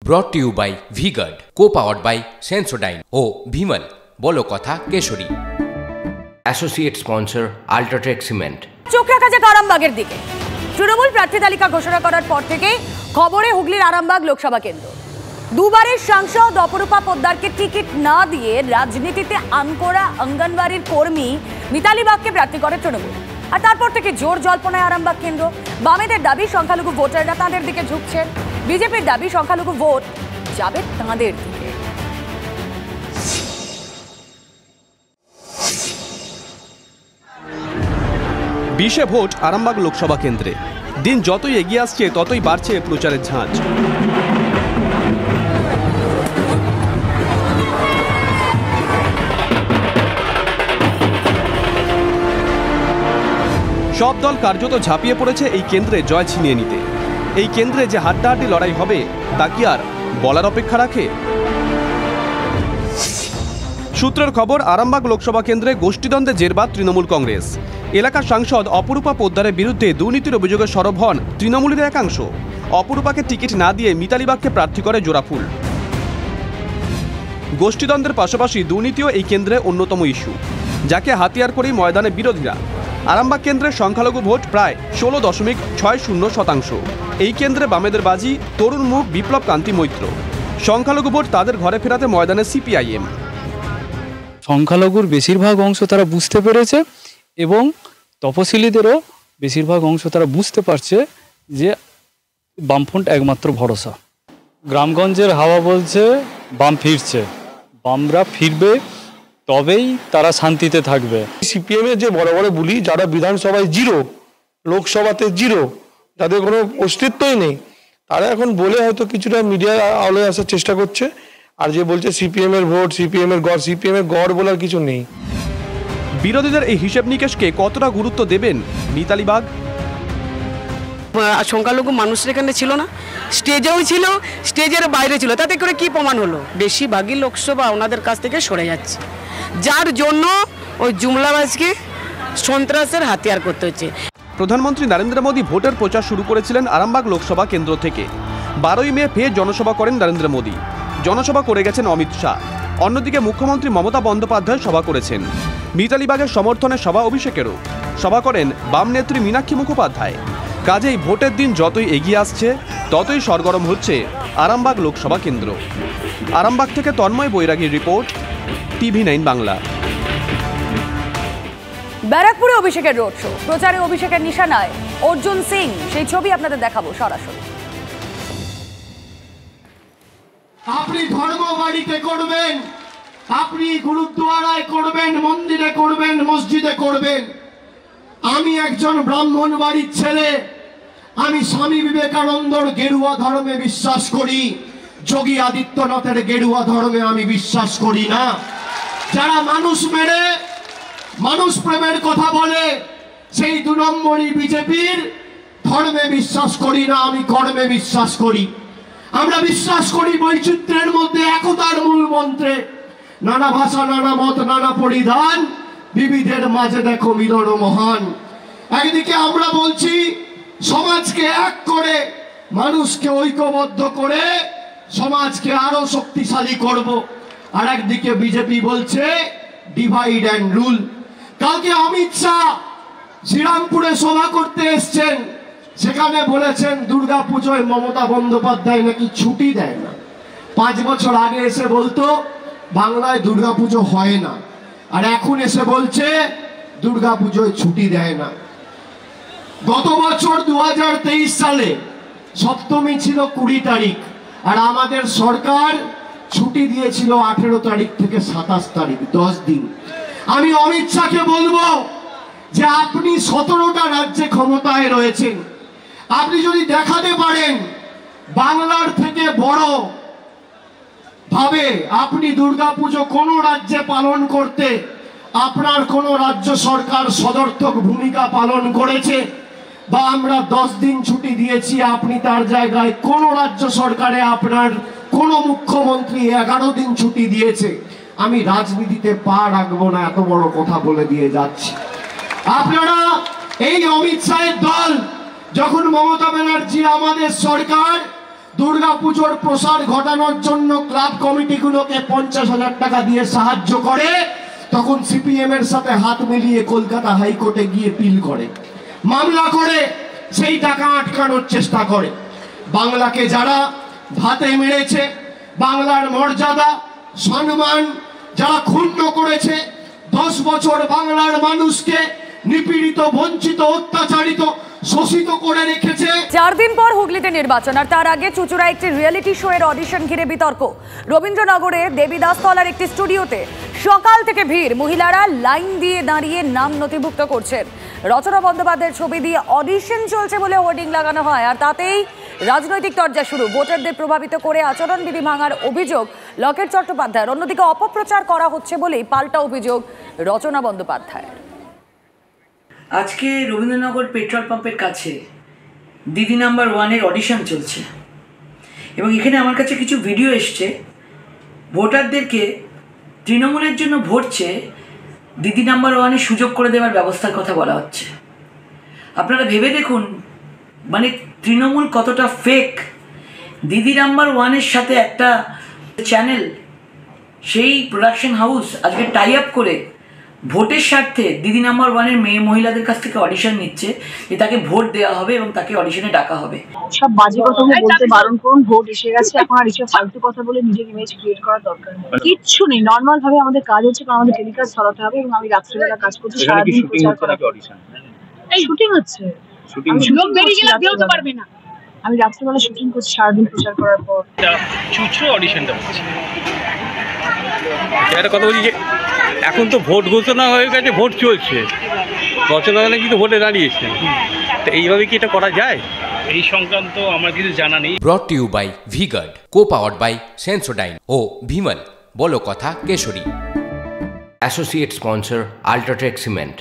ব্রট to you by V Guard, co-powered by Sensodyne ও ভিমল বলো কথা কেশরী। Associate sponsor UltraTech cement. চোখ রাখা যাক আরামবাগের দিকে। তৃণমূল প্রার্থী তালিকা ঘোষণা করার পর থেকে খবরে হুগলির আরামবাগ লোকসভা কেন্দ্র। দুবারের সাংসদ অপরূপা পোদ্দারকে টিকিট না দিয়ে রাজনীতিতে আনকোড়া অঙ্গনবাড়ির কর্মী মিতালি বাগকে প্রার্থী করে তৃণমূল। আর তারপর থেকে জোর জল্পনায় আরামবাগ কেন্দ্র। বামেদের দাবি সংখ্যালঘু ভোটাররা তাঁদের দিকে ঝুঁকছেন, বিজেপির দাবি সংখ্যালঘু ভোট যাবে তাঁদের দিকে। বিশে ভোট আরামবাগ লোকসভা কেন্দ্রে। দিন যতই এগিয়ে আসছে ততই বাড়ছে প্রচারের ঝাঁজ। সব দল কার্যত ঝাঁপিয়ে পড়েছে এই কেন্দ্রে জয় ছিনিয়ে নিতে। এই কেন্দ্রে যে হাড্ডাহাড্ডি লড়াই হবে তা কি আর বলার অপেক্ষা রাখে? সূত্রের খবর, আরামবাগ লোকসভা কেন্দ্রে গোষ্ঠীদ্বন্দ্বে জেরবার তৃণমূল কংগ্রেস। এলাকার সাংসদ অপরূপা পোদ্দারের বিরুদ্ধে দুর্নীতির অভিযোগে সরব হন তৃণমূলের একাংশ। অপরূপাকে টিকিট না দিয়ে মিতালি বাগকে প্রার্থী করে জোড়াফুল। গোষ্ঠীদ্বন্দ্বের পাশাপাশি দুর্নীতিও এই কেন্দ্রে অন্যতম ইস্যু, যাকে হাতিয়ার করেই ময়দানে বিরোধীরা। আরামবাগ কেন্দ্রের সংখ্যালঘু ভোট প্রায় 16.60%। এই কেন্দ্রে বামেদের বাজি তরুণ মুখ বিপ্লব কান্তি মৈত্র। সংখ্যালঘু ভোট তাদের ঘরে ফেরাতে ময়দানে সিপিআইএম। সংখ্যালঘুর বেশিরভাগ অংশ তারা বুঝতে পেরেছে এবং তপশিলীদেরও বেশিরভাগ অংশ তারা বুঝতে পারছে যে বামফ্রন্ট একমাত্র ভরসা। গ্রামগঞ্জের হাওয়া বলছে বাম ফিরছে, বামরা ফিরবে, তবেই তারা শান্তিতে থাকবে। সিপিএমের যে বড় বড় বুলি, যারা বিধানসভায় জিরো, লোকসভাতে জিরো, যাদের কোনো অস্তিত্বই নেই, তারা এখন বলে হয়তো কিছুটা মিডিয়ার আলোয় আসার চেষ্টা করছে। আর যে বলছে সিপিএমের ভোট, সিপিএমের গড় বলার কিছু নেই। বিরোধীদের এই হিসেব নিকেশকে কতটা গুরুত্ব দেবেন মিতালি বাগ? সংখ্যালঘু মানুষের এখানে ছিল না, স্টেজেও ছিল, স্টেজের বাইরে ছিল, তাতে করে কি প্রমাণ হলো? বেশিরভাগই লোকসভা ওনাদের কাছ থেকে সরে যাচ্ছে, যার জন্য ওই জুমলাবাজকে সন্ত্রাসের হাতিয়ার করতে হচ্ছে। প্রধানমন্ত্রী নরেন্দ্র মোদী ভোটের প্রচার শুরু করেছিলেন আরামবাগ লোকসভা কেন্দ্র থেকে। 12ই মে ফের জনসভা করেন নরেন্দ্র মোদী। জনসভা করে গেছেন অমিত শাহ। অন্যদিকে মুখ্যমন্ত্রী মমতা বন্দ্যোপাধ্যায় সভা করেছেন। মিতালি বাগের সমর্থনে সভা অভিষেকেরও। সভা করেন বাম নেত্রী মীনাক্ষী মুখোপাধ্যায়। কাজেই ভোটের দিন যতই এগিয়ে আসছে ততই সরগরম হচ্ছে আরামবাগ লোকসভা কেন্দ্র। আরামবাগ থেকে তন্ময় বৈরাগীর রিপোর্ট, TV9 বাংলা। ব্যারাকপুরে অভিষেকের রোড শো। প্রচারে অভিষেকের নিশানায় অর্জুন সিং, সেই ছবি আপনাদের দেখাবো সরাসরি। আপনি ধর্ম বাড়িতে করবেন, আপনি গুরুদ্বারায় করবেন, মন্দিরে করবেন, মসজিদে করবেন। আমি একজন ব্রাহ্মণ বাড়ির ছেলে, আমি স্বামী বিবেকানন্দর গেরুয়া ধর্মে বিশ্বাস করি, যোগী আদিত্যনাথের গেরুয়া ধর্মে আমি বিশ্বাস করি না। যারা মানুষ মেরে মানুষ প্রেমের কথা বলে সেই 2 নম্বরই বিজেপির। ধর্মে বিশ্বাস করি না, আমি কর্মে বিশ্বাস করি। আমরা বিশ্বাস করি বৈচিত্র্যের মধ্যে একতার মূল মন্ত্রে। নানা ভাষা, নানা মত, নানা পরিধান, বিবিধের মাঝে দেখো মিলন মহান। একদিকে আমরা বলছি সমাজকে এক করে, মানুষকে ঐক্যবদ্ধ করে সমাজকে আরো শক্তিশালী করব। আর একদিকে বিজেপি বলছে ডিভাইড অ্যান্ড রুল। কালকে অমিত শাহ শ্রীরামপুরে সভা করতে এসছেন, সেখানে বলেছেন দুর্গাপুজোয় মমতা বন্দ্যোপাধ্যায় নাকি ছুটি দেয় না। 5 বছর আগে এসে বলতো বাংলায় দুর্গাপুজো হয় না, আর এখন এসে বলছে দুর্গাপুজোয় ছুটি দেয় না। গত বছর 2023 সালে সপ্তমী ছিল 20 তারিখ, আর আমাদের সরকার ছুটি দিয়েছিল 18 তারিখ থেকে 27 তারিখ, 10 দিন। আমি অমিত শাহকে বলবো যে আপনি 17টা রাজ্যে ক্ষমতায় রয়েছেন, আপনি যদি দেখাতে পারেন বাংলার থেকে বড় ভাবে আপনি দুর্গাপুজো কোন রাজ্যে পালন করতে আপনার কোন রাজ্য সরকার সদর্থক ভূমিকা পালন করেছে, বা আমরা 10 দিন ছুটি দিয়েছি, আপনি তার জায়গায় কোন রাজ্য সরকারে আপনার কোন মুখ্যমন্ত্রী 11 দিন ছুটি দিয়েছে, আমি রাজনীতিতে পা রাখবো না, এত বড় কথা বলে দিয়ে যাচ্ছি। আপনারা এই অমিত শাহের দল যখন মমতা ব্যানার্জি আমাদের সরকার দুর্গাপুজোর প্রসার ঘটানোর জন্য ক্লাব কমিটিগুলোকে 50,000 টাকা দিয়ে সাহায্য করে, তখন সিপিএম এর সাথে হাত মিলিয়ে কলকাতা হাইকোর্টে গিয়ে পিল করে, মামলা করে, সেই টাকা আটকানোর চেষ্টা করে। বাংলাকে যারা ভাতে মেরেছে, বাংলার মর্যাদা সম্মান যারা ক্ষুণ্ণ করেছে, 10 বছর বাংলার মানুষকে নিপীড়িত, বঞ্চিত, অত্যাচারিত, শোষিত করে রেখেছে। 4 দিন পর হুগলিতে নির্বাচন, আর তার আগে চুচুড়া একটি রিয়েলিটি শো এর অডিশন ঘিরে বিতর্ক। রবীন্দ্রনগরে দেবীদাসতলার একটি স্টুডিওতে সকাল থেকে ভিড়, মহিলারা লাইন দিয়ে দাঁড়িয়ে নাম নথিভুক্ত করছেন। রচনা বন্দ্যোপাধ্যায়ের ছবি দিয়ে অডিশন চলছে বলে হোর্ডিং লাগানো হয়, আর তাতেই রাজনৈতিক তরজা শুরু। ভোটারদের প্রভাবিত করে আচরণবিধি ভাঙার অভিযোগ লকেট চট্টোপাধ্যায়ের। অন্যদিকে অপপ্রচার করা হচ্ছে বলেই পাল্টা অভিযোগ রচনা বন্দ্যোপাধ্যায়ের। আজকে রবীন্দ্রনগর পেট্রোল পাম্পের কাছে দিদি নাম্বার 1-এর অডিশন চলছে এবং এখানে আমার কাছে কিছু ভিডিও এসছে। ভোটারদেরকে তৃণমূলের জন্য ভোট চেয়ে দিদি নাম্বার 1-এর সুযোগ করে দেওয়ার ব্যবস্থার কথা বলা হচ্ছে। আপনারা ভেবে দেখুন, মানে তৃণমূল কতটা ফেক। দিদি নাম্বার 1-এর সাথে একটা চ্যানেল, সেই প্রোডাকশন হাউস আজকে টাই আপ করে ভোটের স্বার্থে দিদি নাম্বার 1-এর মেয়ে মহিলাদের কাছ থেকে অডিশন নিচ্ছে যে তাকে ভোট দেওয়া হবে এবং তাকে অডিশনে ডাকা হবে। সব বাজে কথা বলতে বারণ করুন, ভোট এসে গেছে, এখন আর এসব ফালতু কথা বলে নিজের ইমেজ ক্রিয়েট করার দরকার নেই। কিচ্ছু নেই, নর্মাল ভাবে আমাদের কাজ হচ্ছে, কারণ আমাদের টেলিকাস্ট চালাতে হবে এবং আমি রাত্রিবেলা কাজ করছি, সারাদিন প্রচার করা। শুটিং হচ্ছে, আমি রাত্রিবেলা শুটিং করছি সারাদিন প্রচার করার পর। অডিশনটা হচ্ছে একটা কথা বলছি যে এখন তো ভোট ঘোষণা হয়ে গেছে, ভোট চলছে, রচনাকালে কিন্তু ভোটে দাঁড়িয়েছে, তো এইভাবে কি এটা করা যায়? এই সংক্রান্ত আমার কিছু জানা নেই। Brought to you by V Guard, co powered by Sensodyne ও ভিমল, বলো কথা কেশরী। Associate sponsor UltraTech cement.